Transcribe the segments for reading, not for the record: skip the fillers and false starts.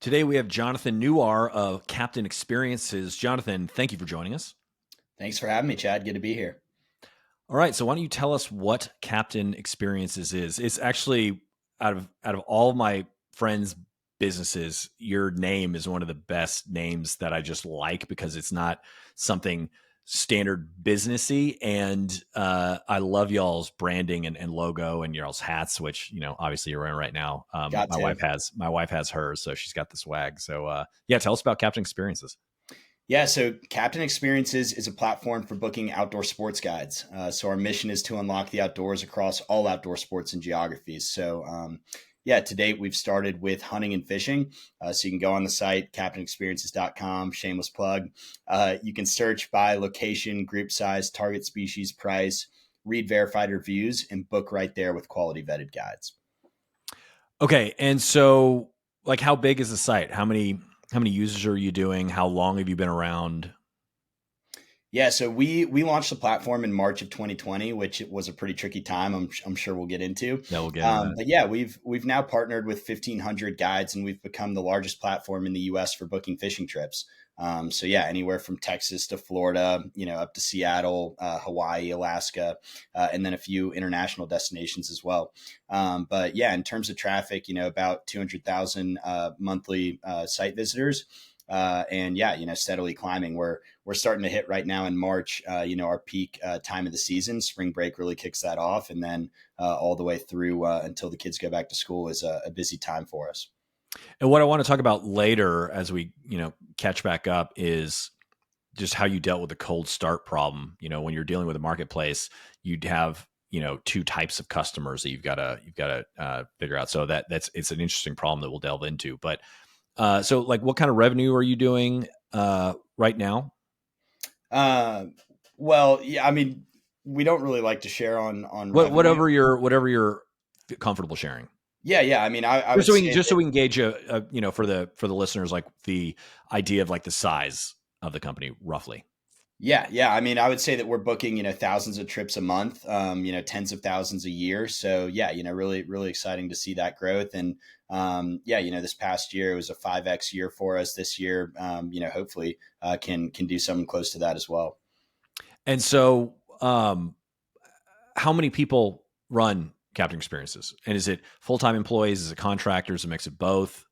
Today we have Jonathan Newar of Captain Experiences. Jonathan, thank you for joining us. Thanks for having me, Chad. Good to be here. All right, so why don't you tell us what Captain Experiences is? It's actually out of all of my friends' businesses, your name is one of the best names that I just like because it's not something standard businessy, and I love y'all's branding and logo and y'all's hats, which obviously you're wearing right now. Got to. My wife has hers, so she's got the swag. So yeah, tell us about Captain Experiences. Yeah, so Captain Experiences is a platform for booking outdoor sports guides. So our mission is to unlock the outdoors across all outdoor sports and geographies. Yeah, to date, we've started with hunting and fishing. So you can go on the site, captainexperiences.com, shameless plug. You can search by location, group size, target species, price, read verified reviews, and book right there with quality vetted guides. Okay, and so like, how big is the site? How many users are you doing? How long have you been around? Yeah, so we launched the platform in March of 2020, which was a pretty tricky time. I'm sure we'll get into. Yeah, we'll get into that. But yeah, we've now partnered with 1,500 guides, and we've become the largest platform in the U.S. for booking fishing trips. So yeah, anywhere from Texas to Florida, up to Seattle, Hawaii, Alaska, and then a few international destinations as well. But yeah, in terms of traffic, about 200,000 monthly site visitors. And yeah, steadily climbing. We're starting to hit right now in March. Our peak time of the season. Spring break really kicks that off, and then all the way through until the kids go back to school is a busy time for us. And what I want to talk about later as we, catch back up is just how you dealt with the cold start problem. When you're dealing with a marketplace, you'd have, two types of customers that you've got to figure out. So it's an interesting problem that we'll delve into. But so like, what kind of revenue are you doing right now? Uh, well, yeah, I mean, we don't really like to share on What revenue. whatever you're comfortable sharing. Yeah. I mean, I Just would so we can say just so that. we can gauge for the listeners, like the idea of like the size of the company roughly. Yeah. I mean, I would say that we're booking, thousands of trips a month, tens of thousands a year. So yeah, really, really exciting to see that growth. And yeah, this past year it was a 5x year for us. This year, hopefully can do something close to that as well. And so, how many people run Captain Experiences? And is it full time employees? Is it contractors? A mix of both?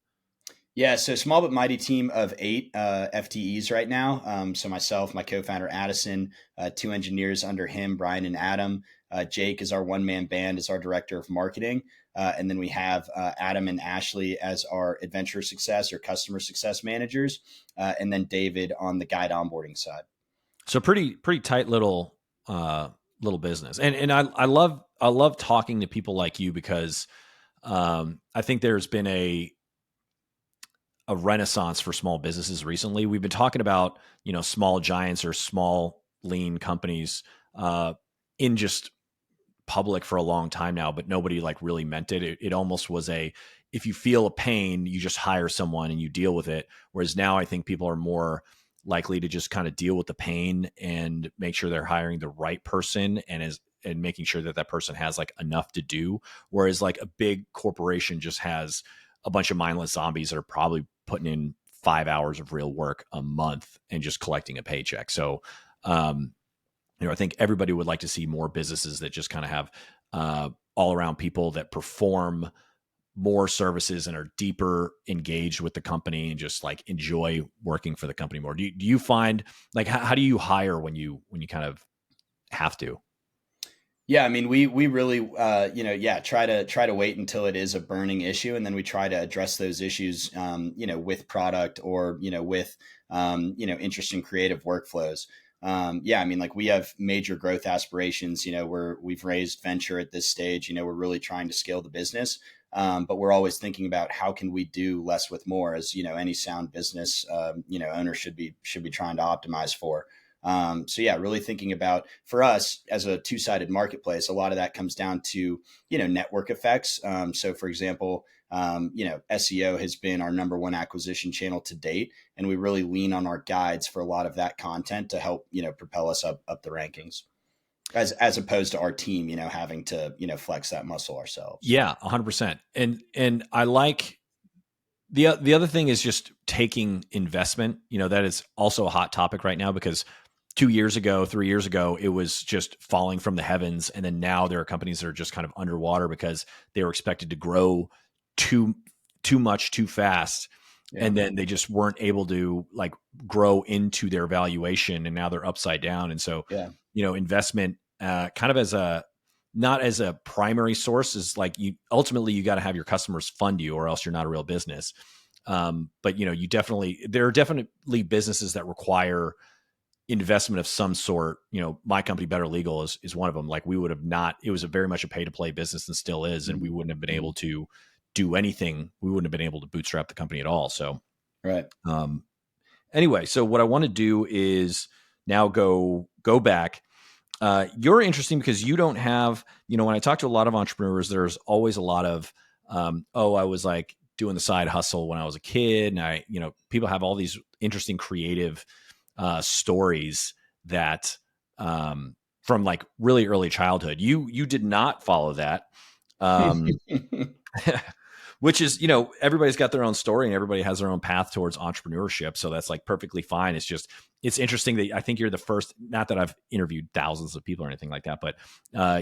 Yeah, so small but mighty team of 8 FTEs right now. So myself, my co-founder Addison, two engineers under him, Brian and Adam. Jake is our one-man band, is our director of marketing, and then we have Adam and Ashley as our adventure success or customer success managers, and then David on the guide onboarding side. So pretty tight little business. And I love talking to people like you because I think there's been a renaissance for small businesses recently. We've been talking about small giants or small lean companies in just public for a long time now, but nobody like really meant it. It almost was if you feel a pain, you just hire someone and you deal with it. Whereas now I think people are more likely to just kind of deal with the pain and make sure they're hiring the right person and making sure that that person has like enough to do. Whereas like a big corporation just has a bunch of mindless zombies that are probably putting in 5 hours of real work a month and just collecting a paycheck. So, I think everybody would like to see more businesses that just kind of have all around people that perform more services and are deeper engaged with the company and just like enjoy working for the company more. Do you find like how do you hire when you kind of have to? Yeah, I mean, we really, yeah, try to wait until it is a burning issue, and then we try to address those issues, with product or with, interesting creative workflows. Yeah, I mean, like we have major growth aspirations. We've raised venture at this stage. We're really trying to scale the business, but we're always thinking about how can we do less with more, as any sound business, owner should be trying to optimize for. So yeah, really thinking about for us as a two-sided marketplace, a lot of that comes down to, network effects. So for example, SEO has been our number one acquisition channel to date. And we really lean on our guides for a lot of that content to help, propel us up the rankings as opposed to our team, having to, flex that muscle ourselves. Yeah, 100%. And I like The other thing is just taking investment. That is also a hot topic right now because 2 years ago, 3 years ago, it was just falling from the heavens. And then now there are companies that are just kind of underwater because they were expected to grow too much too fast. Yeah. And then they just weren't able to like grow into their valuation, and now they're upside down. And so, Yeah. Investment kind of as a not as a primary source is like you ultimately you got to have your customers fund you or else you're not a real business. But there are definitely businesses that require investment of some sort. My company, Better Legal, is one of them. Like we would have not, it was a very much a pay to play business and still is. And we wouldn't have been Mm-hmm. able to do anything. We wouldn't have been able to bootstrap the company at all. So, Right. Anyway, so what I want to do is now go back. You're interesting because you don't have, when I talk to a lot of entrepreneurs, there's always a lot of, I was like doing the side hustle when I was a kid. And people have all these interesting creative stories that from like really early childhood. You did not follow that. Um, which is, everybody's got their own story and everybody has their own path towards entrepreneurship. So that's like perfectly fine. It's interesting that I think you're the first, not that I've interviewed thousands of people or anything like that, but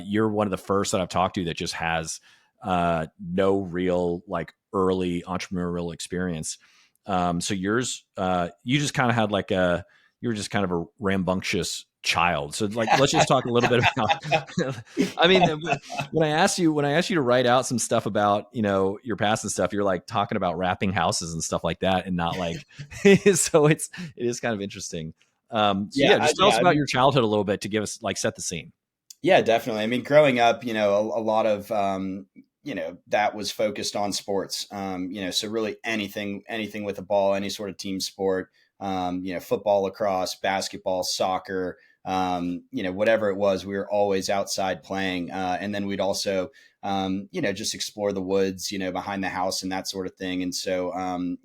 you're one of the first that I've talked to that just has no real like early entrepreneurial experience. So yours, you just kind of had like you were just kind of a rambunctious child. So like, let's just talk a little bit about, I mean, when I asked you to write out some stuff about, your past and stuff, you're like talking about wrapping houses and stuff like that and not like, so it is kind of interesting. So yeah, just tell us I about mean, your childhood a little bit to give us like set the scene. yeah, definitely. I mean, growing up, a lot of, that was focused on sports. So really anything with a ball, any sort of team sport, football, lacrosse, basketball, soccer, whatever it was, we were always outside playing. And then we'd also, just explore the woods, behind the house and that sort of thing. And so,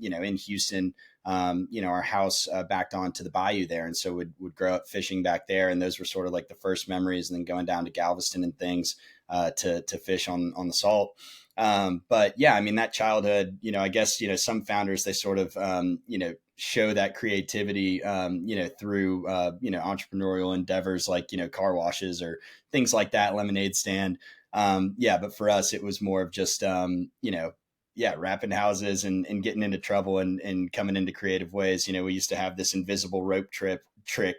in Houston, our house backed onto the bayou there. And so would grow up fishing back there. And those were sort of like the first memories, and then going down to Galveston and things to fish on the salt. But yeah, I mean, that childhood, I guess, some founders, they sort of, show that creativity, through, entrepreneurial endeavors like, car washes or things like that, lemonade stand. But for us, it was more of just, wrapping houses and getting into trouble and coming into creative ways. We used to have this invisible rope trick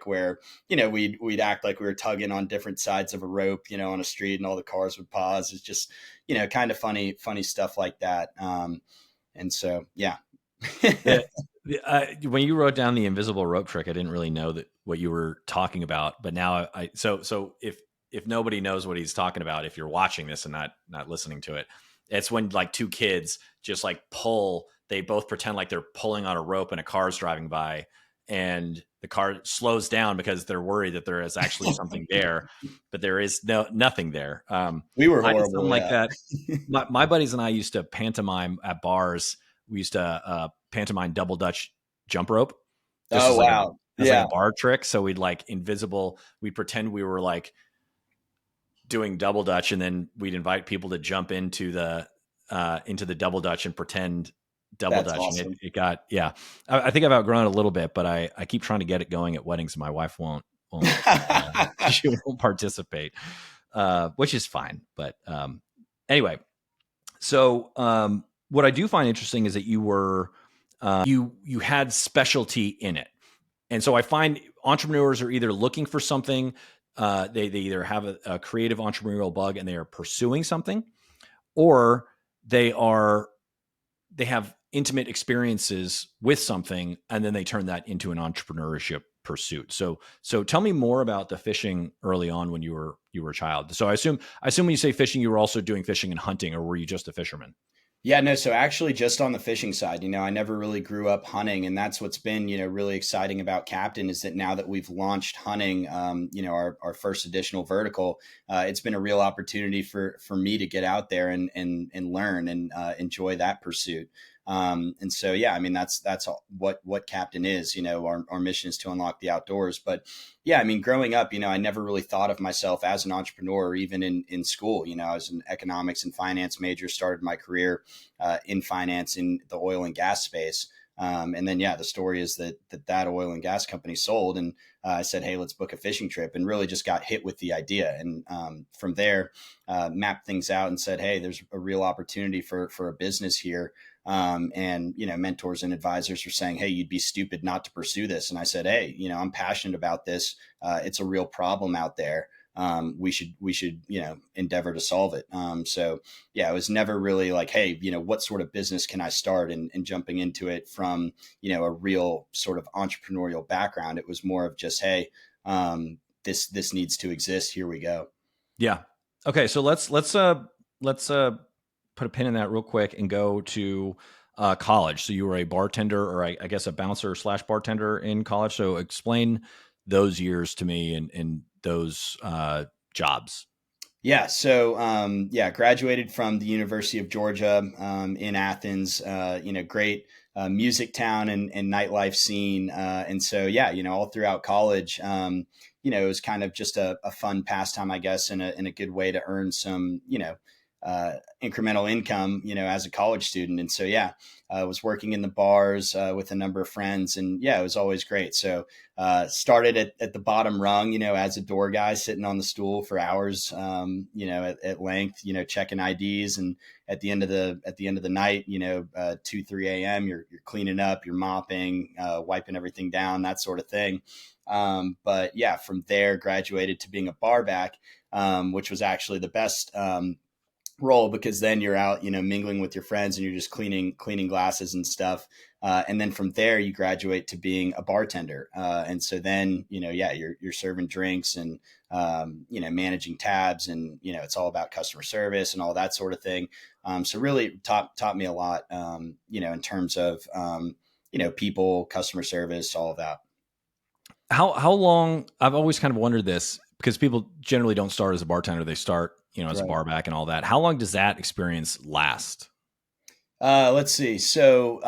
where, we'd act like we were tugging on different sides of a rope, on a street, and all the cars would pause. It's just, kind of funny stuff like that. And so, yeah. Yeah. When you wrote down the invisible rope trick, I didn't really know that what you were talking about, but now so if nobody knows what he's talking about, if you're watching this and not listening to it, it's when like two kids just like they both pretend like they're pulling on a rope and a car's driving by, and the car slows down because they're worried that there is actually something there, but there is nothing there. We were I did something horrible. like Yeah. that. My buddies and I used to pantomime at bars. We used to pantomime double Dutch jump rope, just Oh, as wow. like Yeah. a bar trick. So we'd pretend we were like doing double Dutch, and then we'd invite people to jump into the double Dutch and pretend double That's Dutch. And awesome. it got, yeah, I think I've outgrown it a little bit, but I keep trying to get it going at weddings, and my wife won't she won't participate, which is fine. But anyway, so what I do find interesting is that you were you had specialty in it, and so I find entrepreneurs are either looking for something, they either have a creative entrepreneurial bug and they are pursuing something, or they have intimate experiences with something and then they turn that into an entrepreneurship pursuit. So tell me more about the fishing early on when you were a child. So I assume when you say fishing, you were also doing fishing and hunting, or were you just a fisherman? Yeah, no. So actually, just on the fishing side, I never really grew up hunting, and that's what's been, really exciting about Captain is that now that we've launched hunting, our first additional vertical, it's been a real opportunity for me to get out there and learn and enjoy that pursuit. And so, yeah, I mean, that's what Captain is. Our mission is to unlock the outdoors. But yeah, I mean, growing up, I never really thought of myself as an entrepreneur, or even in school. I was an economics and finance major, started my career in finance in the oil and gas space. And then, yeah, the story is that oil and gas company sold, and I said, hey, let's book a fishing trip, and really just got hit with the idea. And from there, mapped things out and said, hey, there's a real opportunity for a business here. And mentors and advisors were saying, hey, you'd be stupid not to pursue this. And I said, hey, I'm passionate about this. It's a real problem out there. We should endeavor to solve it. So yeah, it was never really like, hey, what sort of business can I start, and jumping into it from a real sort of entrepreneurial background. It was more of just, hey, this needs to exist. Here we go. Yeah. Okay. So let's put a pin in that real quick and go to college. So you were a bartender, or I guess a bouncer slash bartender in college. So explain those years to me, and those jobs. Yeah. So, yeah, graduated from the University of Georgia in Athens. Great music town and nightlife scene. And so, yeah, all throughout college, it was kind of just a fun pastime, I guess, and a good way to earn some, incremental income, as a college student. And so, yeah, I was working in the bars with a number of friends, and yeah, it was always great. So, started at the bottom rung, as a door guy, sitting on the stool for hours, at length, checking IDs, and at the end of the night, 2, 3 a.m., you're cleaning up, you're mopping, wiping everything down, that sort of thing. But yeah, from there, graduated to being a bar back, which was actually the best role, because then you're out, mingling with your friends, and you're just cleaning glasses and stuff. And then from there, you graduate to being a bartender. And so then, yeah, you're serving drinks, and, managing tabs, and, it's all about customer service and all that sort of thing. So really taught me a lot, in terms of, people, customer service, all of that. How long? I've always kind of wondered this, because people generally don't start as a bartender; they start, as a Right. bar back and all that. How long does that experience last? Let's see. So,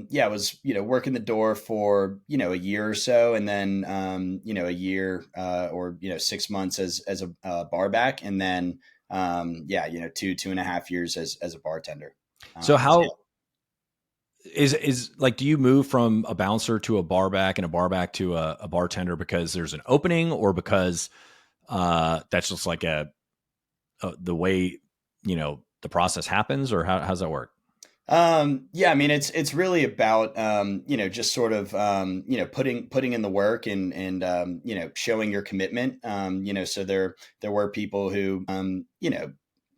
yeah, I was, working the door for, a year or so, and then, a year, or, 6 months as a bar back. And then, yeah, 2.5 years as a bartender. So So yeah. how is like, do you move from a bouncer to a bar back, and a bar back to a bartender, because there's an opening, or because that's just like the way, the process happens, or how's that work? Yeah, I mean, it's really about, just sort of, putting in the work, and showing your commitment. So there were people who,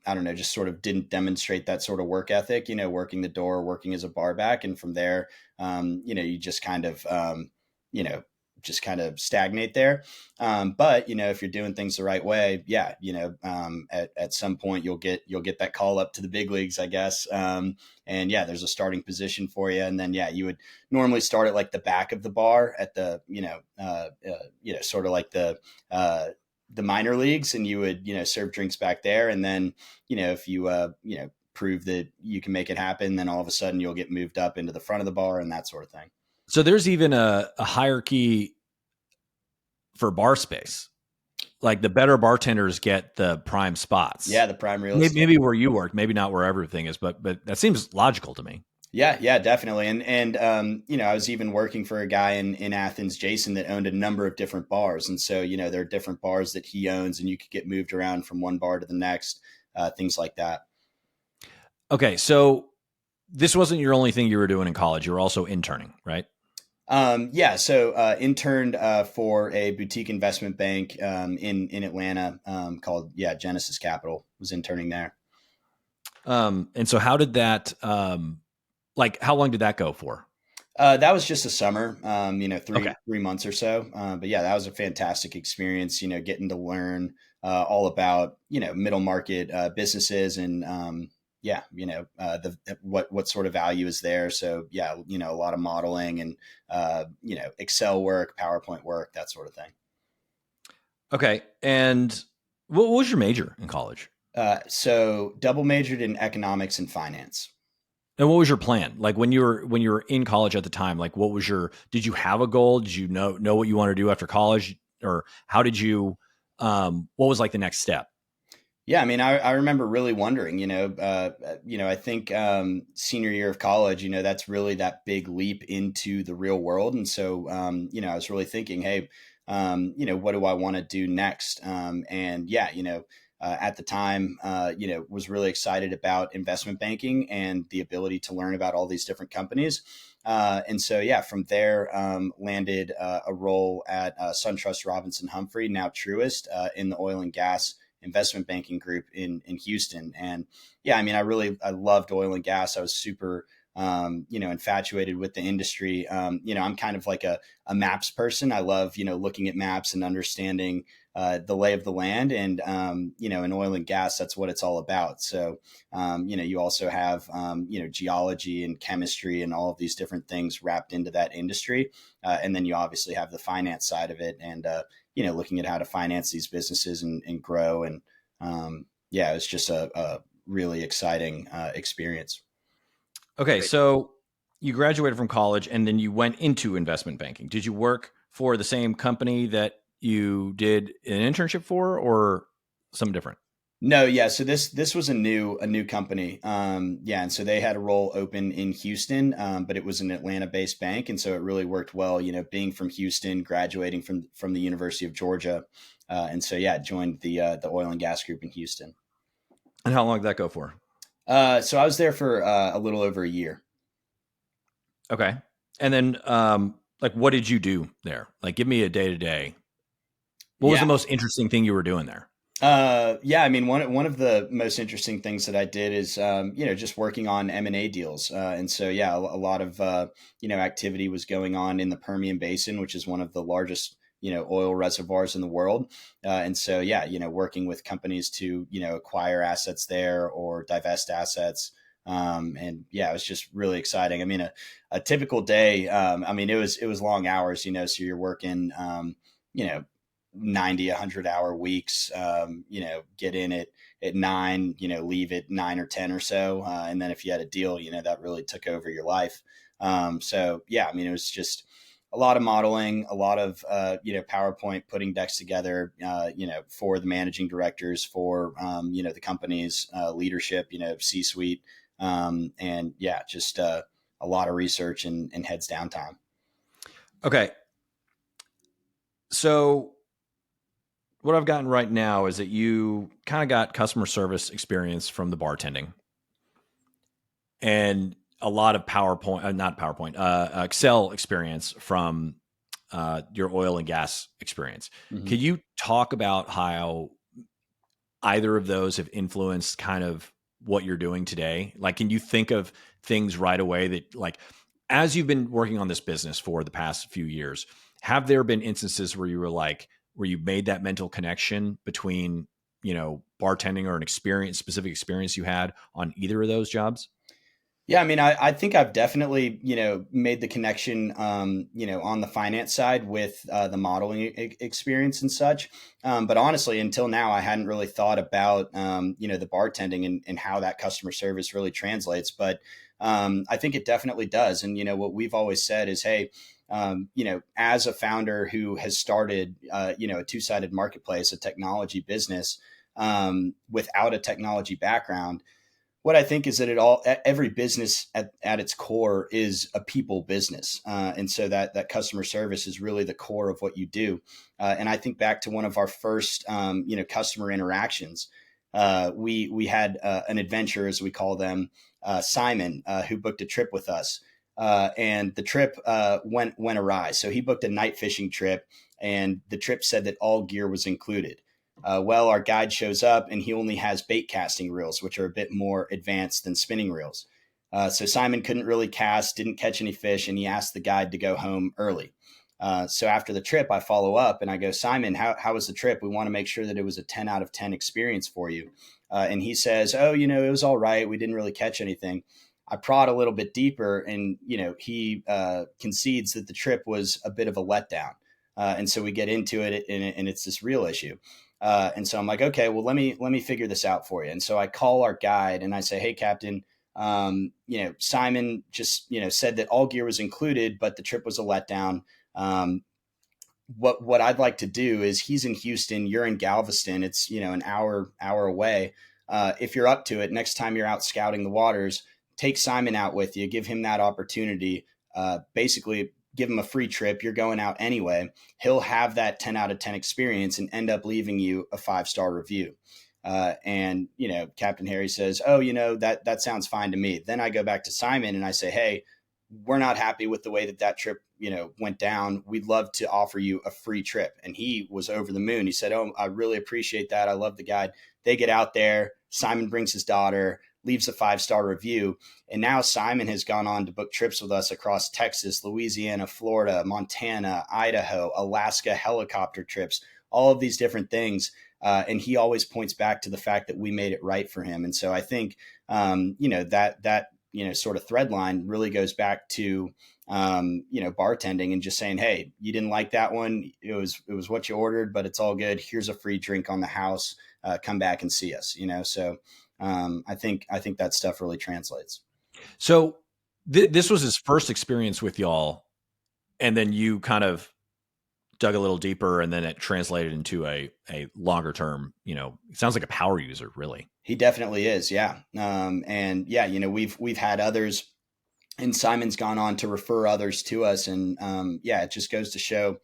I don't know, just sort of didn't demonstrate that sort of work ethic, working the door, working as a bar back. And from there, you you know, just kind of stagnate there. But, if you're doing things the right way, yeah, at some point you'll get that call up to the big leagues, I guess. And yeah, there's a starting position for you. And then, yeah, you would normally start at like the back of the bar at the, sort of like the minor leagues, and you would, serve drinks back there. And then, if you, prove that you can make it happen, then all of a sudden you'll get moved up into the front of the bar and that sort of thing. So there's even a hierarchy for bar space. Like, the better bartenders get the prime spots. Yeah, the prime real Maybe, estate. maybe where you work, maybe not where everything is, but that seems logical to me. Yeah, definitely. And I was even working for a guy in Athens, Jason, that owned a number of different bars. And so, there are different bars that he owns, and you could get moved around from one bar to the next, things like that. Okay, so this wasn't your only thing you were doing in college. You were also interning, right? Yeah, so interned for a boutique investment bank in Atlanta, called, yeah, Genesis Capital. Was interning there. And so how did that, like, how long did that go for? That was just a summer, Okay. 3 months or so. But yeah, that was a fantastic experience. Getting to learn all about middle market businesses, and yeah, the what sort of value is there. So yeah, a lot of modeling, and Excel work, PowerPoint work, that sort of thing. Okay. And what was your major in college? So double majored in economics and finance. And what was your plan? Like when you were in college at the time, like what was your, did you have a goal? Did you know what you want to do after college, or how did you what was like the next step? Yeah, I mean, I remember really wondering, I think senior year of college, that's really that big leap into the real world. And so, I was really thinking, hey, what do I want to do next? And yeah, at the time, was really excited about investment banking and the ability to learn about all these different companies. And so, yeah, from there, landed a role at SunTrust Robinson Humphrey, now Truist, in the oil and gas investment banking group in Houston. And yeah, I mean, I loved oil and gas. I was super, infatuated with the industry. I'm kind of like a maps person. I love, looking at maps and understanding the lay of the land. And, in oil and gas, that's what it's all about. So, you also have, geology and chemistry and all of these different things wrapped into that industry. And then you obviously have the finance side of it. And, looking at how to finance these businesses and grow. And yeah, it was just a really exciting experience. Okay, so you graduated from college and then you went into investment banking. Did you work for the same company that you did an internship for, or something different? No, yeah. So this was a new company. Yeah, and so they had a role open in Houston, but it was an Atlanta-based bank, and so it really worked well. Being from Houston, graduating from the University of Georgia, and so yeah, joined the oil and gas group in Houston. And how long did that go for? So I was there for a little over a year. Okay. And then like what did you do there? Like give me a day to day. What was the Yeah. most interesting thing you were doing there? Yeah, I mean, one of the most interesting things that I did is, just working on M&A deals. And so, yeah, a lot of, activity was going on in the Permian Basin, which is one of the largest, oil reservoirs in the world. And so, yeah, working with companies to, acquire assets there or divest assets. And yeah, it was just really exciting. I mean, a typical day, I mean, it was long hours, so you're working, you know, 90 100 hour weeks, get in at 9, leave at 9 or 10 or so, and then if you had a deal, that really took over your life. So yeah, I mean, it was just a lot of modeling, a lot of PowerPoint, putting decks together, for the managing directors, for the company's leadership, C suite, and yeah, just a lot of research and heads down time. Okay. So what I've gotten right now is that you kind of got customer service experience from the bartending and a lot of PowerPoint, not PowerPoint, Excel experience from your oil and gas experience. Mm-hmm. Could you talk about how either of those have influenced kind of what you're doing today? Like, can you think of things right away that, like, as you've been working on this business for the past few years, have there been instances where you were like, where you made that mental connection between, bartending or an experience, specific experience you had on either of those jobs? Yeah, I mean, I think I've definitely, made the connection, on the finance side with the modeling experience and such. But honestly, until now, I hadn't really thought about, the bartending and how that customer service really translates. But I think it definitely does. And, what we've always said is, hey, as a founder who has started, a two-sided marketplace, a technology business, without a technology background, what I think is that every business at its core is a people business, and so that customer service is really the core of what you do. And I think back to one of our first customer interactions. We had an adventurer, as we call them, Simon, who booked a trip with us, and the trip went awry. So he booked a night fishing trip, and the trip said that all gear was included. Well, our guide shows up and he only has bait casting reels, which are a bit more advanced than spinning reels. So Simon couldn't really cast, didn't catch any fish, and he asked the guide to go home early. So after the trip, I follow up and I go, Simon, how was the trip? We want to make sure that it was a 10 out of 10 experience for you. And he says, oh, it was all right. We didn't really catch anything. I prod a little bit deeper and, he concedes that the trip was a bit of a letdown. And so we get into it and it's this real issue. And so I'm like, okay, well, let me figure this out for you. And so I call our guide and I say, hey, Captain, Simon just, said that all gear was included, but the trip was a letdown. Um, what I'd like to do is, he's in Houston, you're in Galveston. It's, an hour away. If you're up to it, next time you're out scouting the waters, take Simon out with you, give him that opportunity. Basically, give him a free trip. You're going out anyway. He'll have that 10 out of 10 experience and end up leaving you a 5-star review. And Captain Harry says, "Oh, that sounds fine to me." Then I go back to Simon and I say, "Hey, we're not happy with the way that trip, went down. We'd love to offer you a free trip." And he was over the moon. He said, "Oh, I really appreciate that. I love the guide." They get out there. Simon brings his daughter, leaves a 5-star review. And now Simon has gone on to book trips with us across Texas, Louisiana, Florida, Montana, Idaho, Alaska, helicopter trips, all of these different things. And he always points back to the fact that we made it right for him. And so I think, that sort of thread line really goes back to, bartending, and just saying, "Hey, you didn't like that one. It was what you ordered, but it's all good. Here's a free drink on the house. Come back and see us." So I think that stuff really translates. So this was his first experience with y'all, and then you kind of dug a little deeper, and then it translated into a longer term. It sounds like a power user, really. He definitely is, yeah. And yeah, we've had others, and Simon's gone on to refer others to us, and yeah, it just goes to show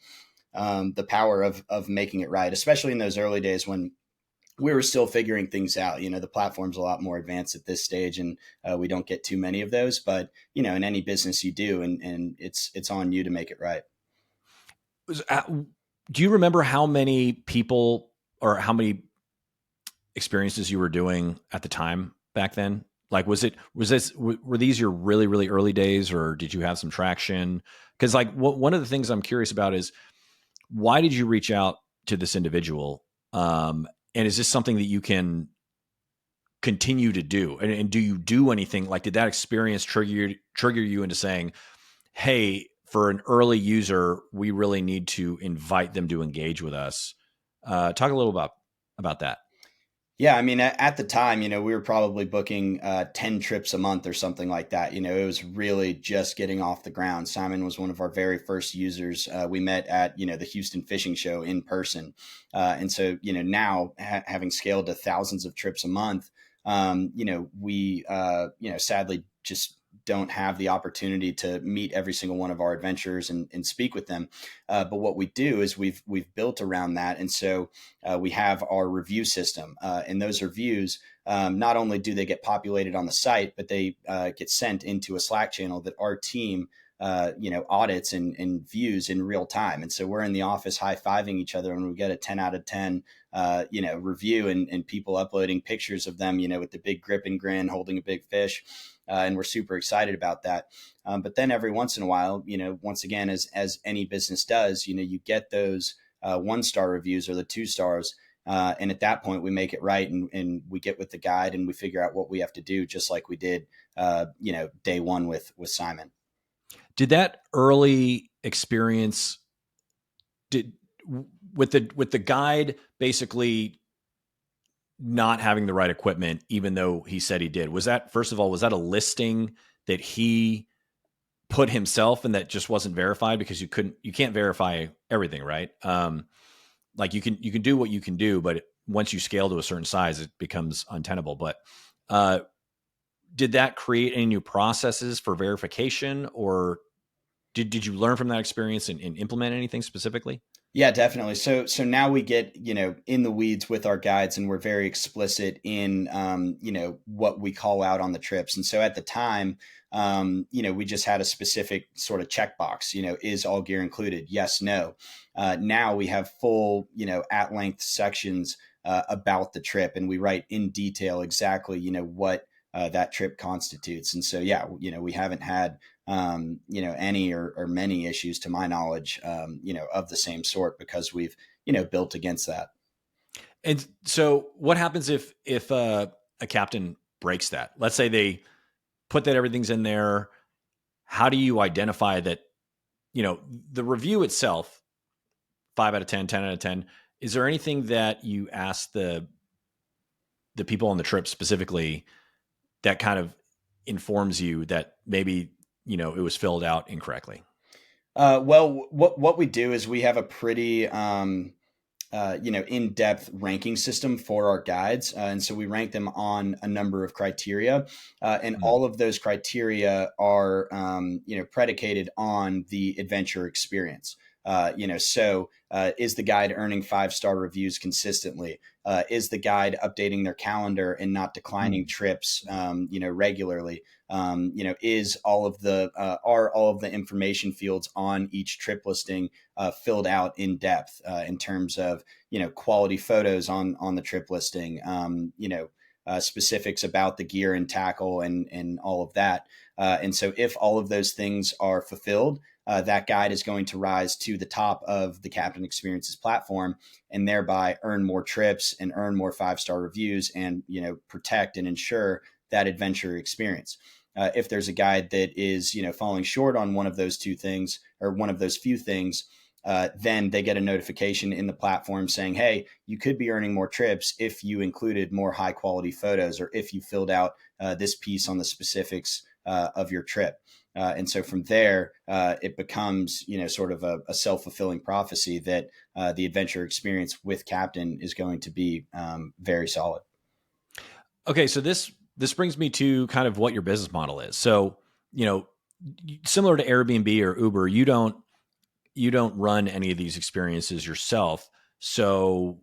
the power of making it right, especially in those early days when we were still figuring things out. The platform's a lot more advanced at this stage, and we don't get too many of those. But in any business you do, and it's on you to make it right. Do you remember how many people or how many experiences you were doing at the time back then? Like, were these your really, really early days, or did you have some traction? Because one of the things I'm curious about is, why did you reach out to this individual? And is this something that you can continue to do? And do you do anything? Like, did that experience trigger you into saying, "Hey, for an early user, we really need to invite them to engage with us"? Talk a little about that. Yeah, I mean, at the time, we were probably booking 10 trips a month or something like that. It was really just getting off the ground. Simon was one of our very first users. We met at, the Houston Fishing Show in person. And so, now having scaled to thousands of trips a month, we, sadly just don't have the opportunity to meet every single one of our adventurers and speak with them. But what we do is we've built around that. And so we have our review system, and those reviews, not only do they get populated on the site, but they get sent into a Slack channel that our team audits and views in real time. And so we're in the office high-fiving each other when we get a 10 out of 10, review, and people uploading pictures of them, with the big grip and grin holding a big fish. And we're super excited about that. But then every once in a while, once again, as any business does, you get those 1-star reviews or the 2 stars. And at that point, we make it right, and we get with the guide and we figure out what we have to do, just like we did, day one with Simon. Did that early experience with the guide basically not having the right equipment, even though he said he did? Was that, first of all, was that a listing that he put himself and that just wasn't verified? Because you can't verify everything, right? Like you can do what you can do, but once you scale to a certain size, it becomes untenable. But did that create any new processes for verification, or did you learn from that experience and implement anything specifically? Yeah, definitely. So now we get, in the weeds with our guides, and we're very explicit in, what we call out on the trips. And so at the time, we just had a specific sort of checkbox, is all gear included? Yes, no. Now we have full, at length sections about the trip, and we write in detail exactly, what that trip constitutes. And so, yeah, we haven't had, any or many issues to my knowledge, of the same sort, because we've, built against that. And so what happens if a captain breaks that? Let's say they put that everything's in there. How do you identify that, the review itself, 5 out of 10, 10 out of 10, is there anything that you ask the people on the trip specifically that kind of informs you that maybe, it was filled out incorrectly? Well, what we do is we have a pretty in-depth ranking system for our guides, and so we rank them on a number of criteria, and Mhm. all of those criteria are predicated on the adventure experience. Is the guide earning 5-star reviews consistently? Is the guide updating their calendar and not declining Mm. trips, regularly? Is all of the are all of the information fields on each trip listing filled out in depth in terms of quality photos on the trip listing, specifics about the gear and tackle and all of that. And so if all of those things are fulfilled, that guide is going to rise to the top of the Captain Experiences platform and thereby earn more trips and earn more 5-star reviews and protect and ensure that adventure experience. If there's a guide that is falling short on one of those two things or one of those few things, then they get a notification in the platform saying, hey, you could be earning more trips if you included more high quality photos or if you filled out this piece on the specifics of your trip. And so from there, it becomes, sort of a self-fulfilling prophecy that the adventure experience with Captain is going to be very solid. Okay, so this brings me to kind of what your business model is. So, you know, similar to Airbnb or Uber, you don't run any of these experiences yourself. So,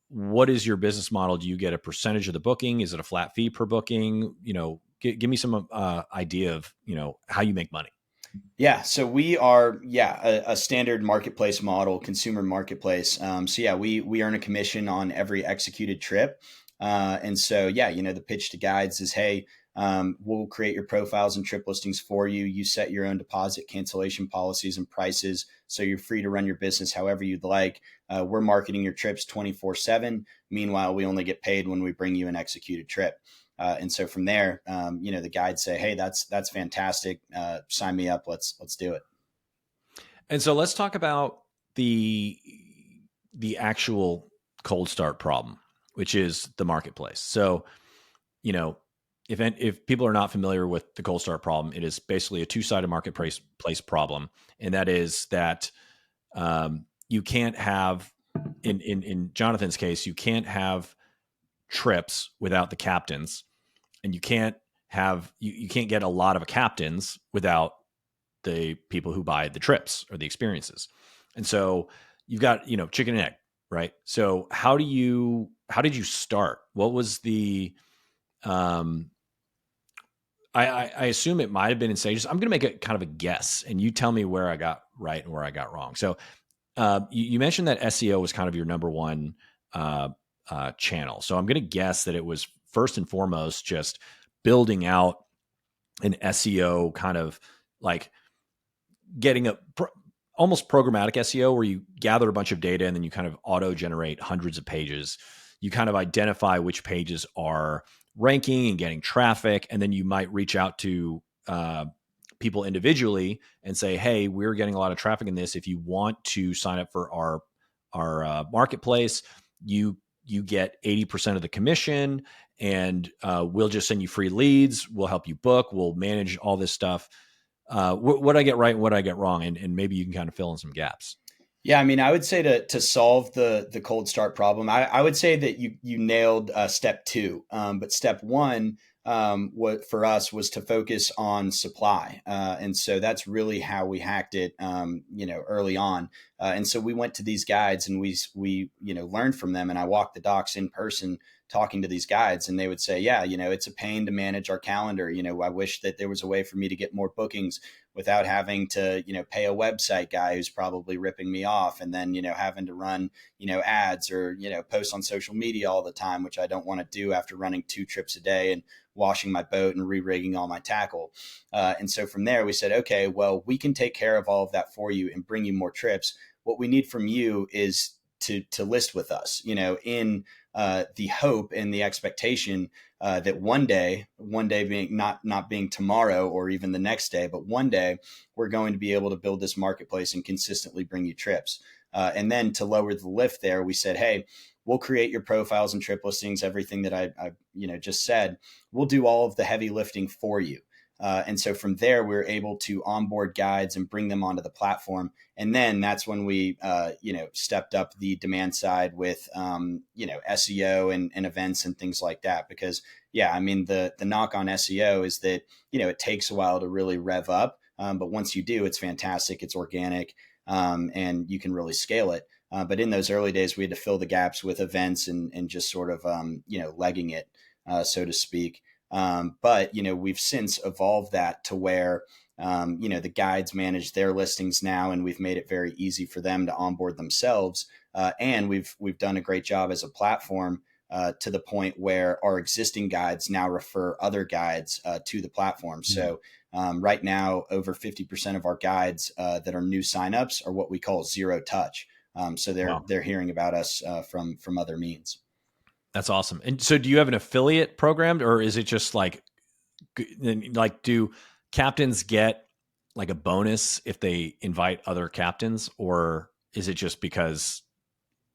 what is your business model? Do you get a percentage of the booking? Is it a flat fee per booking? Give me some idea of how you make money. Yeah, so we are a standard marketplace model, consumer marketplace. We earn a commission on every executed trip, and so the pitch to guides is, hey, we'll create your profiles and trip listings for you. You set your own deposit cancellation policies and prices, so you're free to run your business however you'd like. We're marketing your trips 24/7. Meanwhile, we only get paid when we bring you an executed trip. And so from there, the guides say, "Hey, that's fantastic. Sign me up. Let's do it." And so let's talk about the the actual cold start problem, which is the marketplace. So, you know, if people are not familiar with the cold start problem, it is basically a two-sided marketplace place problem, and that is that you can't have in Jonathan's case, you can't have trips without the captains, and you can't get a lot of captains without the people who buy the trips or the experiences. And so you've got, chicken and egg, right? So how did you start? What was the um I assume it might have been in stages. I'm going to make a kind of a guess, and you tell me where I got right and where I got wrong. So, you mentioned that SEO was kind of your number one uh, channel. So I'm going to guess that it was first and foremost just building out an SEO kind of like getting almost programmatic SEO where you gather a bunch of data and then you kind of auto generate hundreds of pages. You kind of identify which pages are ranking and getting traffic, and then you might reach out to people individually and say, "Hey, we're getting a lot of traffic in this. If you want to sign up for our marketplace, you get 80% of the commission, and we'll just send you free leads. We'll help you book. We'll manage all this stuff." What I get right and what I get wrong, and maybe you can kind of fill in some gaps. Yeah, I mean, I would say to solve the cold start problem, I would say that you nailed step two, but step one, what for us was to focus on supply, and so that's really how we hacked it, early on, and so we went to these guides and we learned from them, and I walked the docks in person talking to these guides, and they would say, yeah, it's a pain to manage our calendar. I wish that there was a way for me to get more bookings without having to, pay a website guy who's probably ripping me off and then, having to run, ads or, post on social media all the time, which I don't want to do after running 2 trips a day and washing my boat and re-rigging all my tackle. And so from there we said, okay, well, we can take care of all of that for you and bring you more trips. What we need from you is to list with us, in the hope and the expectation that one day being not being tomorrow or even the next day, but one day we're going to be able to build this marketplace and consistently bring you trips. And then to lower the lift there, we said, hey, we'll create your profiles and trip listings, everything that I just said. We'll do all of the heavy lifting for you. And so from there, we were able to onboard guides and bring them onto the platform. And then that's when we, stepped up the demand side with, SEO and events and things like that. Because, yeah, I mean, the knock on SEO is that, it takes a while to really rev up. But once you do, it's fantastic. It's organic, and you can really scale it. But in those early days, we had to fill the gaps with events and just sort of, legging it, so to speak. But we've since evolved that to where the guides manage their listings now, and we've made it very easy for them to onboard themselves. And we've done a great job as a platform, to the point where our existing guides now refer other guides to the platform. Mm-hmm. So right now, over 50% of our guides that are new signups are what we call zero touch. So they're hearing about us from other means. That's awesome. And so do you have an affiliate program, or is it just like do captains get like a bonus if they invite other captains, or is it just because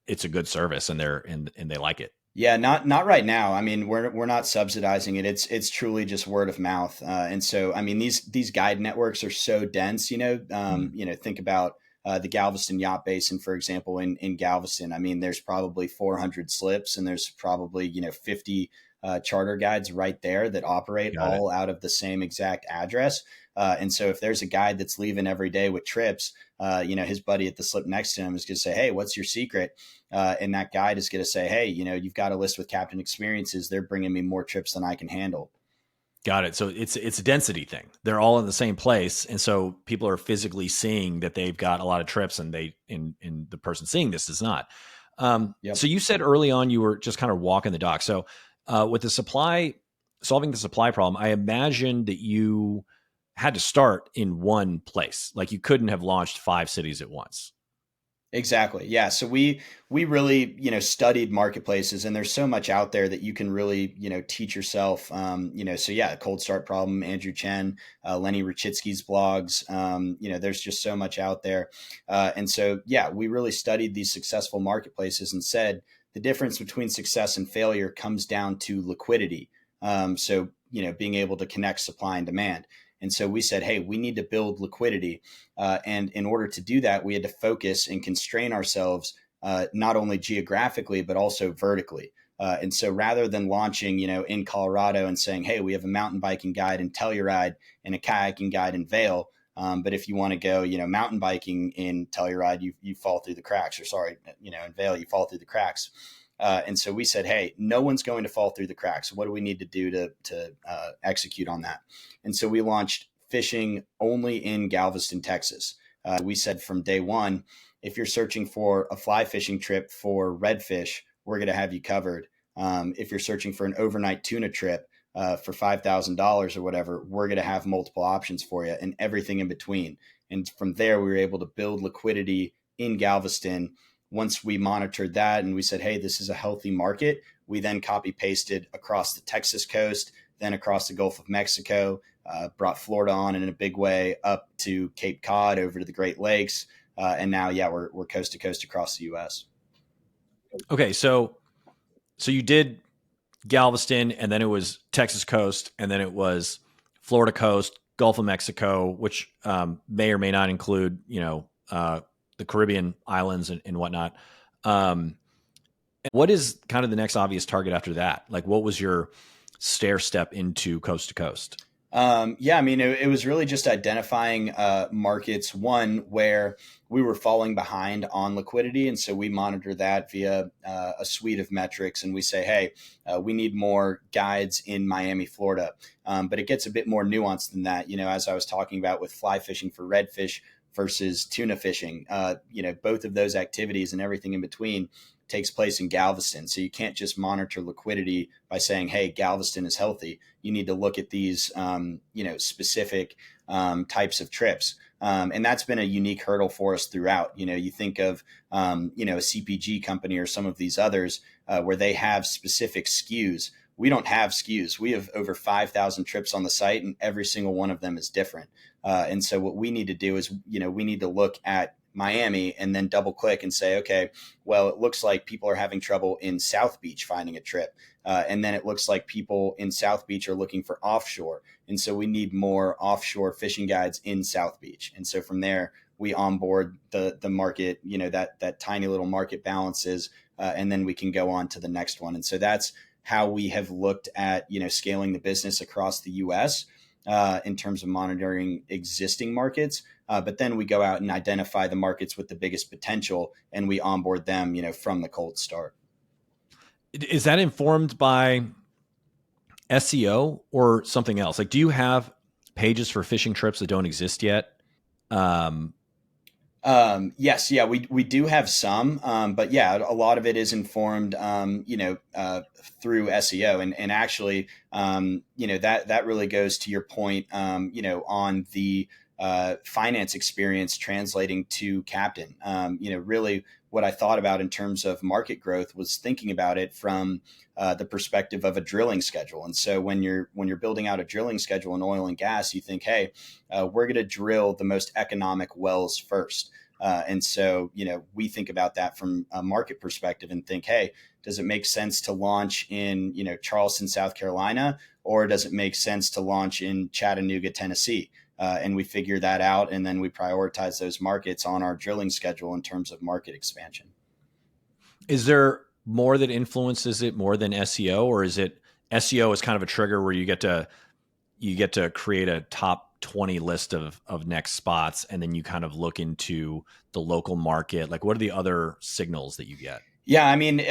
it's a good service and they like it? Yeah, not right now. I mean, we're not subsidizing it. It's truly just word of mouth. And so, I mean, these guide networks are so dense. Think about the Galveston Yacht Basin, for example, in Galveston. I mean, there's probably 400 slips, and there's probably 50 charter guides right there that operate all out of the same exact address. And so, if there's a guide that's leaving every day with trips, his buddy at the slip next to him is going to say, "Hey, what's your secret?" And that guide is going to say, "Hey, you've got a list with Captain Experiences. They're bringing me more trips than I can handle." Got it. So it's a density thing. They're all in the same place, and so people are physically seeing that they've got a lot of trips, and the person seeing this is not. Yep. So you said early on you were just kind of walking the dock. So with solving the supply problem, I imagine that you had to start in one place. Like you couldn't have launched 5 cities at once. Exactly. Yeah. So we really, studied marketplaces, and there's so much out there that you can really, teach yourself. So yeah, Cold Start Problem, Andrew Chen, Lenny Rachitsky's blogs. There's just so much out there. And so, yeah, we really studied these successful marketplaces and said the difference between success and failure comes down to liquidity. Being able to connect supply and demand. And so we said, hey, we need to build liquidity. And in order to do that, we had to focus and constrain ourselves, not only geographically, but also vertically. And so rather than launching, in Colorado and saying, hey, we have a mountain biking guide in Telluride and a kayaking guide in Vail. But if you want to go, mountain biking in Telluride, you fall through the cracks, in Vail, you fall through the cracks. And so we said, hey, no one's going to fall through the cracks. What do we need to do to execute on that? And so we launched fishing only in Galveston, Texas. We said from day one, if you're searching for a fly fishing trip for redfish, we're going to have you covered. If you're searching for an overnight tuna trip for $5,000 or whatever, we're going to have multiple options for you and everything in between. And from there, we were able to build liquidity in Galveston. Once we monitored that and we said, hey, this is a healthy market, we then copy pasted across the Texas coast, then across the Gulf of Mexico, brought Florida on in a big way up to Cape Cod, over to the Great Lakes. And now, yeah, we're coast to coast across the U.S. Okay. So you did Galveston, and then it was Texas coast, and then it was Florida coast, Gulf of Mexico, which may or may not include, the Caribbean islands and whatnot. What is kind of the next obvious target after that? Like, what was your stair step into coast to coast? It was really just identifying markets, one where we were falling behind on liquidity. And so we monitor that via a suite of metrics. And we say, hey, we need more guides in Miami, Florida. But it gets a bit more nuanced than that. As I was talking about with fly fishing for redfish versus tuna fishing, both of those activities and everything in between takes place in Galveston. So you can't just monitor liquidity by saying, hey, Galveston is healthy. You need to look at these, specific types of trips. And that's been a unique hurdle for us throughout. You think of, a CPG company or some of these others where they have specific SKUs. We don't have SKUs. We have over 5,000 trips on the site, and every single one of them is different. And so what we need to do is, we need to look at Miami, and then double click and say, okay, well, it looks like people are having trouble in South Beach finding a trip. And then it looks like people in South Beach are looking for offshore. And so we need more offshore fishing guides in South Beach. And so from there, we onboard the market, that tiny little market balances, and then we can go on to the next one. And so that's how we have looked at, scaling the business across the US in terms of monitoring existing markets. But then we go out and identify the markets with the biggest potential, and we onboard them, from the cold start. Is that informed by SEO or something else? Like, do you have pages for fishing trips that don't exist yet? Yes, yeah, we do have some, but yeah, a lot of it is informed, through SEO, and actually, that really goes to your point, on the finance experience translating to Captain. Really, what I thought about in terms of market growth was thinking about it from the perspective of a drilling schedule. And so when you're building out a drilling schedule in oil and gas, you think, hey, we're going to drill the most economic wells first. And so, we think about that from a market perspective and think, hey, does it make sense to launch in, Charleston, South Carolina, or does it make sense to launch in Chattanooga, Tennessee? And we figure that out, and then we prioritize those markets on our drilling schedule in terms of market expansion. Is there more that influences it more than SEO, or is it SEO is kind of a trigger where you get to create a top 20 list of next spots, and then you kind of look into the local market? Like, what are the other signals that you get? Yeah, I mean,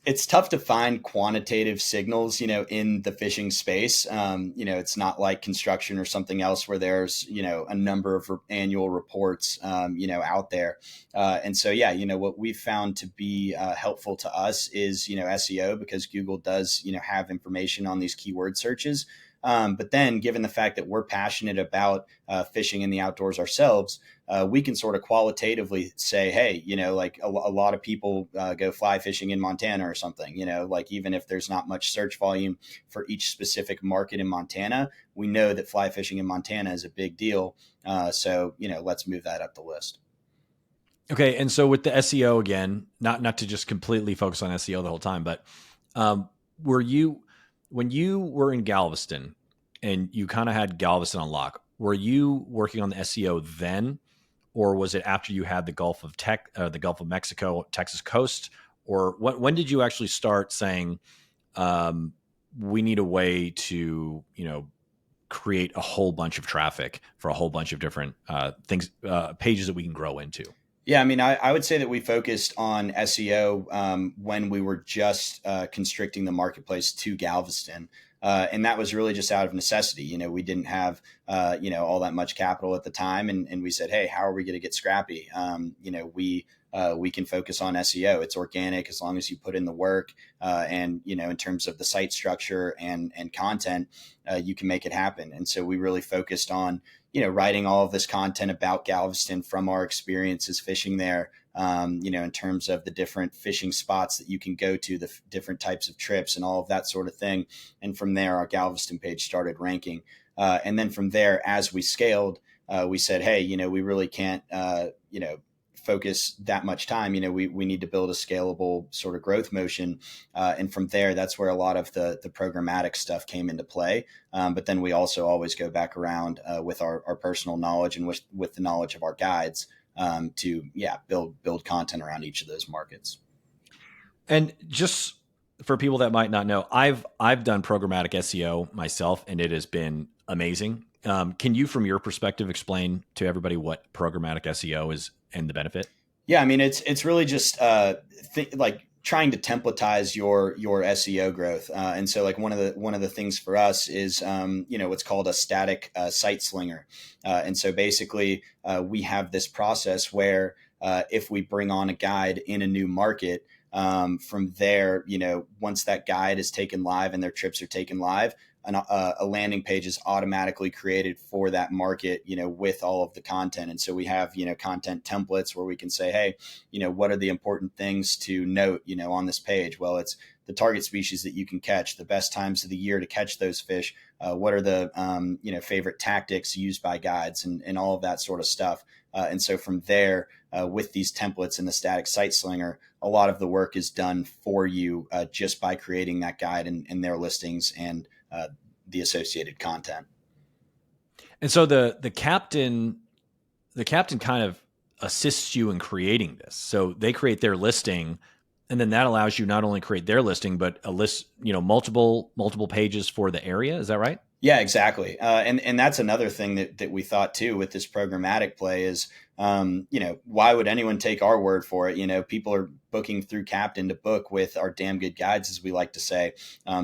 it's tough to find quantitative signals, in the fishing space. It's not like construction or something else where there's, a number of annual reports, out there. And so, yeah, what we've found to be helpful to us is, SEO, because Google does, have information on these keyword searches. But then given the fact that we're passionate about fishing in the outdoors ourselves, we can sort of qualitatively say, hey, like a lot of people go fly fishing in Montana or something, like even if there's not much search volume for each specific market in Montana, we know that fly fishing in Montana is a big deal. So, let's move that up the list. Okay. And so with the SEO again, not to just completely focus on SEO the whole time, but when you were in Galveston and you kind of had Galveston on lock, were you working on the SEO then, or was it after you had the Gulf of Mexico, Texas coast, or when did you actually start saying we need a way to create a whole bunch of traffic for a whole bunch of different things, pages that we can grow into? Yeah, I mean, I would say that we focused on SEO when we were just constricting the marketplace to Galveston. And that was really just out of necessity. We didn't have, all that much capital at the time. And we said, hey, how are we going to get scrappy? We can focus on SEO. It's organic as long as you put in the work. And, in terms of the site structure and content, you can make it happen. And so we really focused on, writing all of this content about Galveston from our experiences fishing there, in terms of the different fishing spots that you can go to, the different types of trips and all of that sort of thing. And from there, our Galveston page started ranking. And then from there, as we scaled, we said, hey, we really can't, focus that much time. We need to build a scalable sort of growth motion. And from there, that's where a lot of the programmatic stuff came into play. But then we also always go back around with our personal knowledge and with the knowledge of our guides to build content around each of those markets. And just for people that might not know, I've done programmatic SEO myself, and it has been amazing. Can you, from your perspective, explain to everybody what programmatic SEO is and the benefit? Yeah, I mean, it's really just like trying to templatize your SEO growth. And so like one of the things for us is, what's called a static site slinger. And so basically we have this process where if we bring on a guide in a new market, from there, once that guide is taken live and their trips are taken live, a landing page is automatically created for that market, with all of the content. And so we have, content templates where we can say, hey, what are the important things to note, on this page? Well, it's the target species that you can catch, the best times of the year to catch those fish, what are the favorite tactics used by guides, and all of that sort of stuff. And so from there, with these templates and the static site slinger, a lot of the work is done for you just by creating that guide and their listings and the associated content. And so the captain kind of assists you in creating this. So they create their listing, and then that allows you not only create their listing, but a list, multiple pages for the area. Is that right? Yeah, exactly. And that's another thing that we thought too with this programmatic play is, why would anyone take our word for it? People are booking through Captain to book with our damn good guides, as we like to say.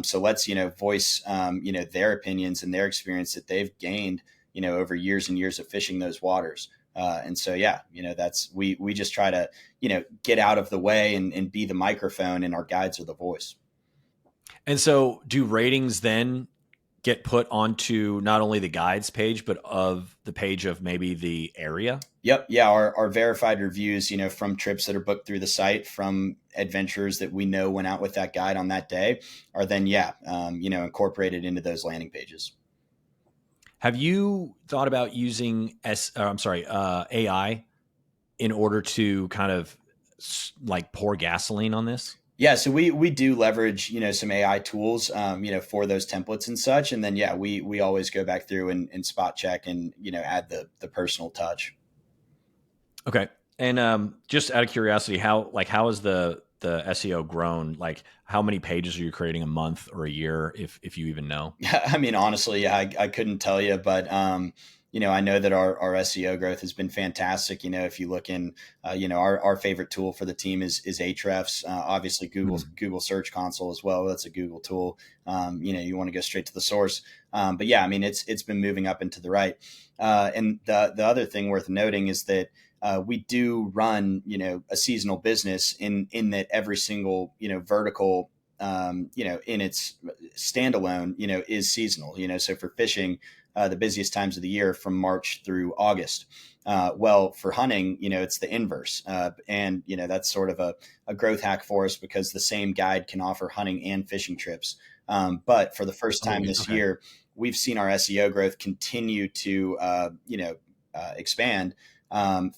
So let's, voice, their opinions and their experience that they've gained, over years and years of fishing those waters. And so, yeah, we just try to, get out of the way and be the microphone, and our guides are the voice. And so do ratings then get put onto not only the guides page, but of the page of maybe the area? Yep. Yeah. Our verified reviews, from trips that are booked through the site, from adventurers that we know went out with that guide on that day, are then, incorporated into those landing pages. Have you thought about using AI in order to kind of like pour gasoline on this? Yeah, so we do leverage, some AI tools, for those templates and such. And then, yeah, we always go back through and spot check and, add the personal touch. Okay. And just out of curiosity, how has the SEO grown? Like, how many pages are you creating a month or a year, if you even know? Yeah, I mean, honestly, yeah, I couldn't tell you, but I know that our SEO growth has been fantastic. If you look in, our favorite tool for the team is Ahrefs. Obviously, Google Search Console as well. That's a Google tool. You want to go straight to the source. But yeah, I mean, it's been moving up and to the right. And the other thing worth noting is that we do run, a seasonal business in that every single, vertical, in its standalone, is seasonal, so for fishing, the busiest times of the year from March through August. Well, for hunting, it's the inverse. And, that's sort of a growth hack for us, because the same guide can offer hunting and fishing trips. But for the first time this year, we've seen our SEO growth continue to, expand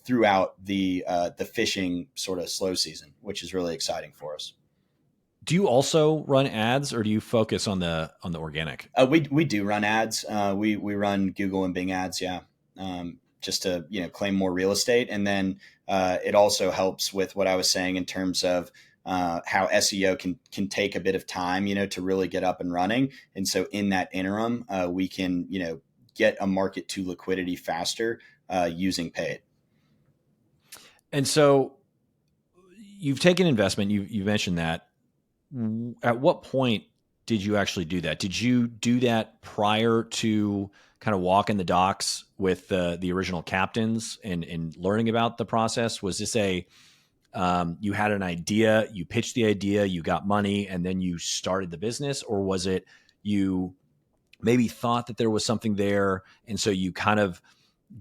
throughout the fishing sort of slow season, which is really exciting for us. Do you also run ads, or do you focus on the organic? We do run ads. We run Google and Bing ads. Yeah. Just to, claim more real estate. And then it also helps with what I was saying in terms of how SEO can take a bit of time, to really get up and running. And so in that interim, we can, get a market to liquidity faster using paid. And so you've taken investment. You mentioned that. At what point did you actually do that? Did you do that prior to kind of walking the docks with the original captains and learning about the process? Was this you had an idea, you pitched the idea, you got money, and then you started the business? Or was it you maybe thought that there was something there, and so you kind of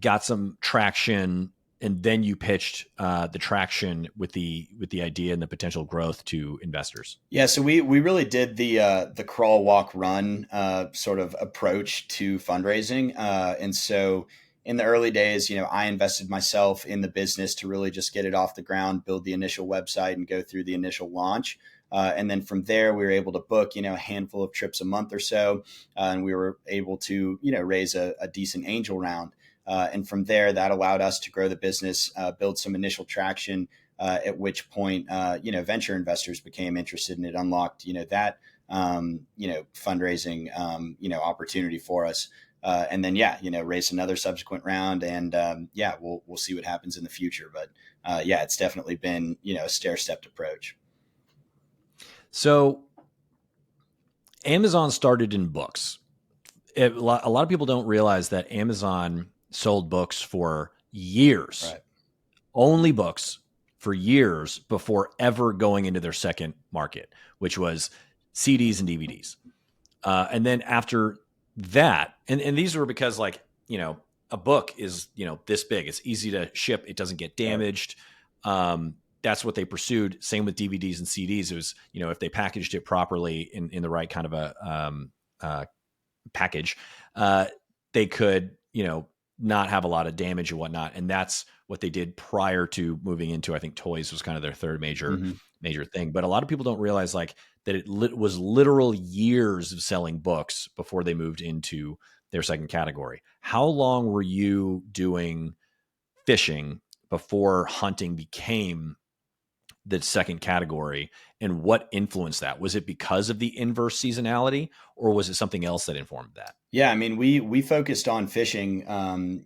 got some traction, and then you pitched the traction with the idea and the potential growth to investors? Yeah, so we really did the crawl, walk, run sort of approach to fundraising, and so in the early days, I invested myself in the business to really just get it off the ground, build the initial website, and go through the initial launch. And then from there, we were able to book, a handful of trips a month or so, and we were able to, raise a decent angel round. And from there, that allowed us to grow the business, build some initial traction, at which point, venture investors became interested, and it unlocked, that, fundraising, opportunity for us. And then, raise another subsequent round, and, we'll see what happens in the future. But, it's definitely been, a stair-stepped approach. So Amazon started in books. A lot of people don't realize that Amazon sold books for years, Right. Only books for years before ever going into their second market, which was CDs and DVDs. And then after that, and these were because a book is, this big, it's easy to ship. It doesn't get damaged. That's what they pursued. Same with DVDs and CDs. It was, if they packaged it properly in the right kind of a package, uh, they could, not have a lot of damage and whatnot. And that's what they did prior to moving into, I think toys was kind of their third Hmm. major thing. But a lot of people don't realize like that was literal years of selling books before they moved into their second category. How long were you doing fishing before hunting became the second category, and what influenced that? Was it because of the inverse seasonality, or was it something else that informed that? Yeah, I mean, we focused on fishing.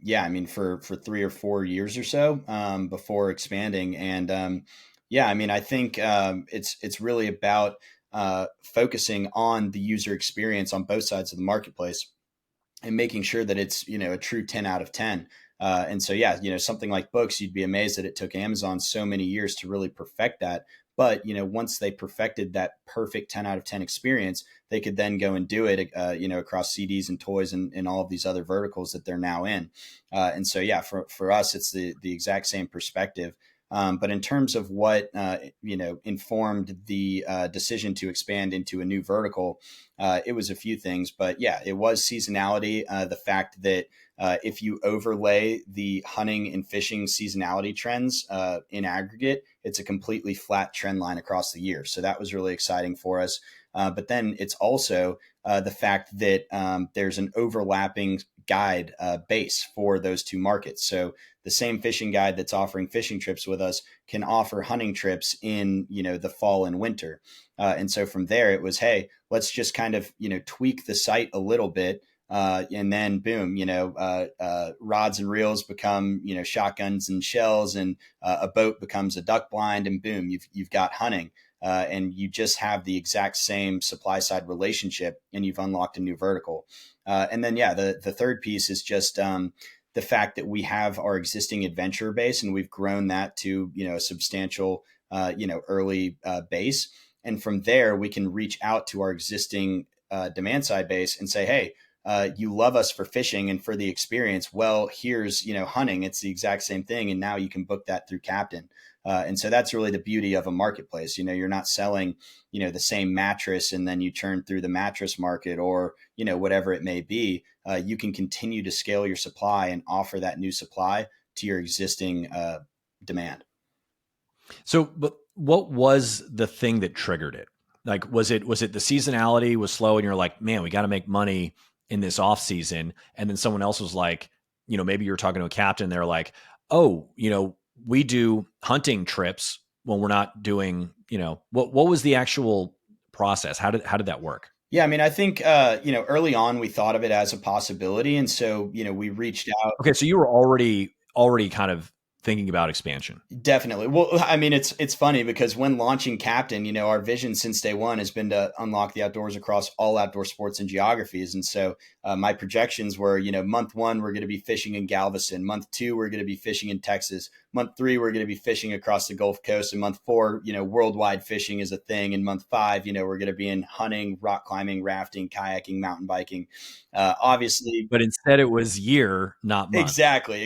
Yeah, I mean, for 3 or 4 years or so before expanding, and yeah, I mean, I think it's really about focusing on the user experience on both sides of the marketplace and making sure that it's a true 10 out of 10. And so yeah, something like books, you'd be amazed that it took Amazon so many years to really perfect that. But once they perfected that perfect 10 out of 10 experience, they could then go and do it across CDs and toys and all of these other verticals that they're now in. And so yeah, for us it's the exact same perspective. But in terms of what informed the decision to expand into a new vertical, it was a few things. But yeah, it was seasonality. The fact that if you overlay the hunting and fishing seasonality trends in aggregate, it's a completely flat trend line across the year. So that was really exciting for us. But then it's also the fact that there's an overlapping guide base for those two markets. So the same fishing guide that's offering fishing trips with us can offer hunting trips in the fall and winter. And so from there, it was, hey, let's just kind of tweak the site a little bit. And then boom, rods and reels become shotguns and shells, and a boat becomes a duck blind, and boom, you've got hunting. And you just have the exact same supply side relationship, and you've unlocked a new vertical. And then, yeah, the third piece is just the fact that we have our existing adventure base, and we've grown that to a substantial early base. And from there, we can reach out to our existing demand side base and say, hey, you love us for fishing and for the experience. Well, here's hunting. It's the exact same thing, and now you can book that through Captain. And so that's really the beauty of a marketplace. You're not selling, the same mattress and then you churn through the mattress market, or, whatever it may be. You can continue to scale your supply and offer that new supply to your existing demand. So, but what was the thing that triggered it? Like, was it the seasonality was slow, and you're like, man, we got to make money in this off season, and then someone else was like, maybe you're talking to a captain, they're like, oh, we do hunting trips when we're not doing, what was the actual process? How did that work? Yeah, I mean, I think early on we thought of it as a possibility, and so we reached out. Okay, so you were already kind of thinking about expansion. Definitely. Well, I mean, it's funny because when launching Captain, our vision since day one has been to unlock the outdoors across all outdoor sports and geographies. And so my projections were, month one, we're going to be fishing in Galveston. Month two, we're going to be fishing in Texas. Month three, we're going to be fishing across the Gulf Coast. And month four, worldwide fishing is a thing. And month five, we're going to be in hunting, rock climbing, rafting, kayaking, mountain biking. Obviously, But instead it was year, not month. exactly.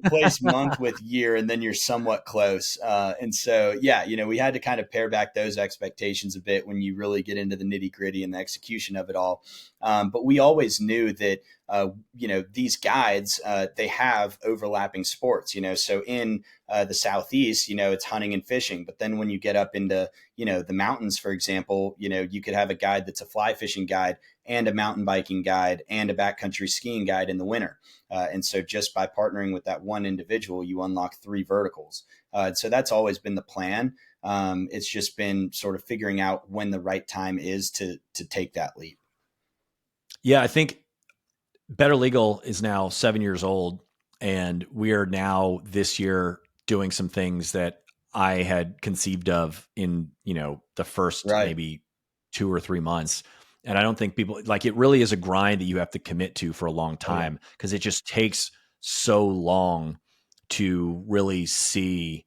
Replace month with year, and then you're somewhat close. And so, yeah, we had to kind of pare back those expectations a bit when you really get into the nitty gritty and the execution of it all. But we always knew that, these guides, they have overlapping sports, so in the Southeast, it's hunting and fishing. But then when you get up into, the mountains, for example, you could have a guide that's a fly fishing guide and a mountain biking guide and a backcountry skiing guide in the winter. And so just by partnering with that one individual, you unlock three verticals. So that's always been the plan. It's just been sort of figuring out when the right time is to take that leap. Yeah, I think Better Legal is now 7 years old, and we are now this year doing some things that I had conceived of in the first Right. maybe 2 or 3 months. And I don't think people like it really is a grind that you have to commit to for a long Oh yeah. time, because it just takes so long to really see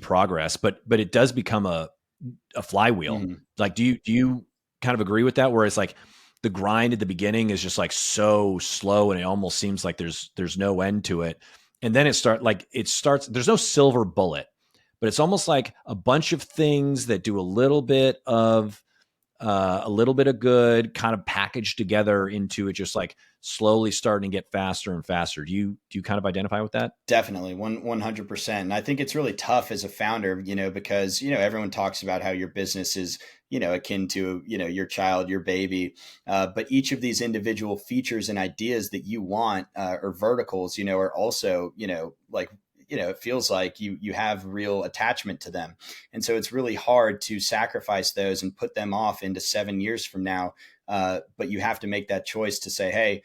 progress. But it does become a flywheel. Mhm. Like, do you kind of agree with that? Where it's like the grind at the beginning is just like so slow, and it almost seems like there's no end to it. And then it starts, there's no silver bullet, but it's almost like a bunch of things that do a little bit of a little bit of good, kind of packaged together into it, just like slowly starting to get faster and faster. Do you kind of identify with that? Definitely, 100%. And I think it's really tough as a founder, because everyone talks about how your business is akin to your child, your baby, but each of these individual features and ideas that you want, or verticals, are also like it feels like you have real attachment to them, and so it's really hard to sacrifice those and put them off into 7 years from now. But you have to make that choice to say, hey,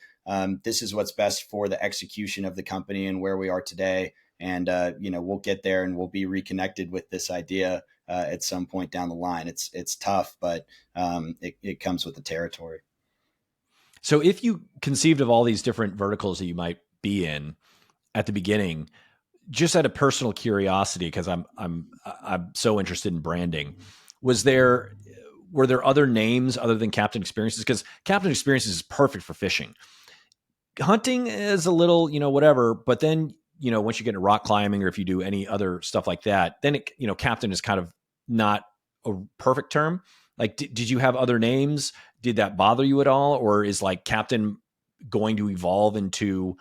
this is what's best for the execution of the company and where we are today. And, we'll get there and we'll be reconnected with this idea at some point down the line. It's tough, but it comes with the territory. So if you conceived of all these different verticals that you might be in at the beginning, just out of personal curiosity, because I'm so interested in branding, was there were there other names other than Captain Experiences? Because Captain Experiences is perfect for fishing. Hunting is a little, whatever, but then, once you get into rock climbing or if you do any other stuff like that, then Captain is kind of not a perfect term. Like, did you have other names? Did that bother you at all? Or is like Captain going to evolve into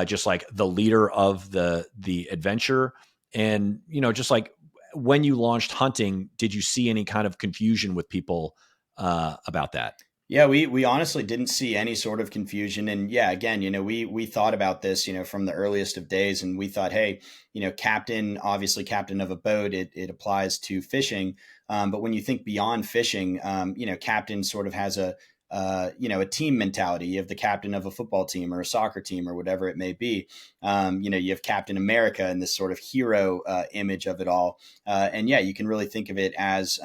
just like the leader of the adventure? And, just like when you launched hunting, did you see any kind of confusion with people about that? Yeah, we honestly didn't see any sort of confusion. And yeah, again, we thought about this, from the earliest of days, and we thought, hey, captain, obviously captain of a boat, it applies to fishing. But when you think beyond fishing, captain sort of has a team mentality. You have the captain of a football team or a soccer team or whatever it may be. You have Captain America and this sort of hero image of it all. And yeah, you can really think of it as,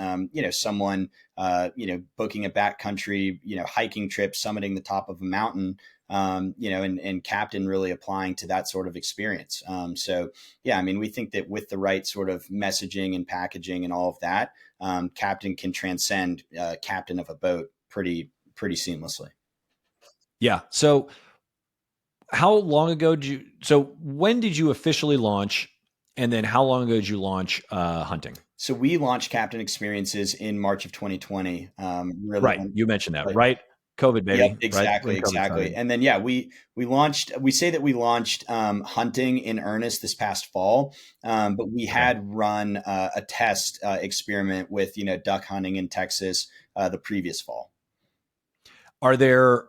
someone, booking a backcountry, hiking trip, summiting the top of a mountain, and captain really applying to that sort of experience. So yeah, I mean, we think that with the right sort of messaging and packaging and all of that, captain can transcend captain of a boat pretty seamlessly. Yeah. So how long ago so when did you officially launch? And then how long ago did you launch hunting? So we launched Captain Experiences in March of 2020. Really, Right. You mentioned that, like, right? COVID, yep, baby, right? exactly, When COVID exactly. started. And then yeah, we launched. We say that we launched hunting in earnest this past fall, but we Okay. had run a test experiment with duck hunting in Texas the previous fall. Are there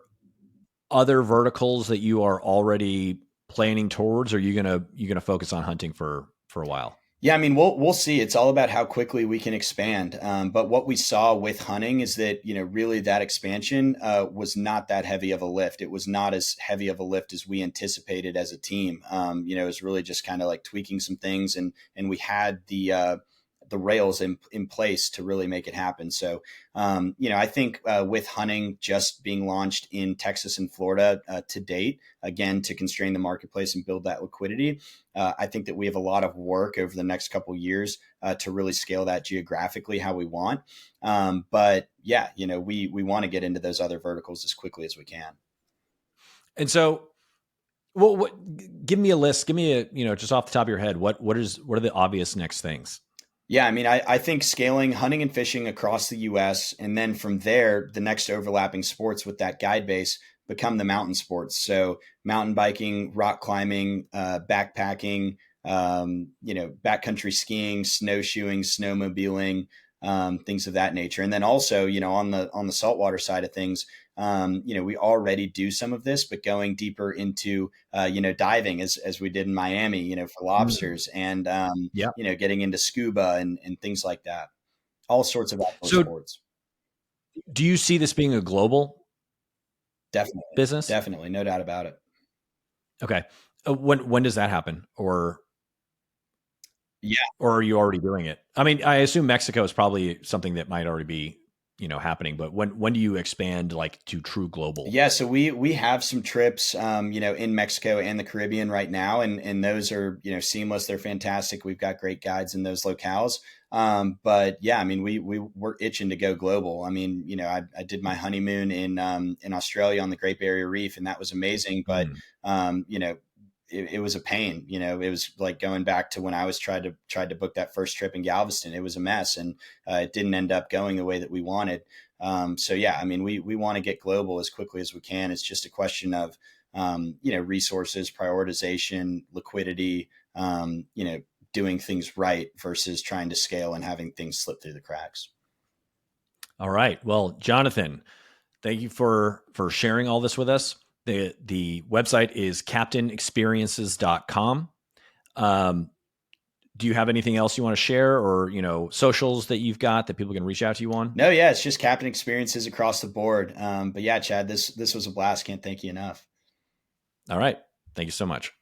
other verticals that you are already planning towards? Or are you gonna focus on hunting for a while? Yeah, I mean, we'll see. It's all about how quickly we can expand. But what we saw with hunting is that really that expansion was not that heavy of a lift. It was not as heavy of a lift as we anticipated as a team. It was really just kind of like tweaking some things, and we had the rails in place to really make it happen. So, I think with hunting just being launched in Texas and Florida to date, again to constrain the marketplace and build that liquidity. I think that we have a lot of work over the next couple of years to really scale that geographically how we want. But yeah, we want to get into those other verticals as quickly as we can. And so, well, give me a list. Give me just off the top of your head, what are the obvious next things? Yeah, I mean, I think scaling hunting and fishing across the US, and then from there, the next overlapping sports with that guide base become the mountain sports. So mountain biking, rock climbing, backpacking, backcountry skiing, snowshoeing, snowmobiling, things of that nature. And then also, on the saltwater side of things, we already do some of this, but going deeper into, diving as we did in Miami, for Mm. lobsters, and, Yeah. getting into scuba and things like that. All sorts of outdoor So sports. do you see this being a global Definitely. business? Definitely. No doubt about it. Okay. When does that happen? Yeah. Or are you already doing it? I mean, I assume Mexico is probably something that might already be, happening, but when do you expand like to true global? Yeah, so we have some trips, in Mexico and the Caribbean right now, and those are seamless. They're fantastic. We've got great guides in those locales. But yeah, I mean, we're itching to go global. I mean, I did my honeymoon in Australia on the Great Barrier Reef, and that was amazing. But Mm. it was a pain. It was like going back to when I was tried to book that first trip in Galveston. It was a mess, and it didn't end up going the way that we wanted. So yeah, I mean, we want to get global as quickly as we can. It's just a question of, resources, prioritization, liquidity, doing things right versus trying to scale and having things slip through the cracks. All right. Well, Jonathan, thank you for sharing all this with us. The website is captainexperiences.com. Do you have anything else you want to share, or, socials that you've got that people can reach out to you on? No, yeah, it's just Captain Experiences across the board. But yeah, Chad, this was a blast. Can't thank you enough. All right. Thank you so much.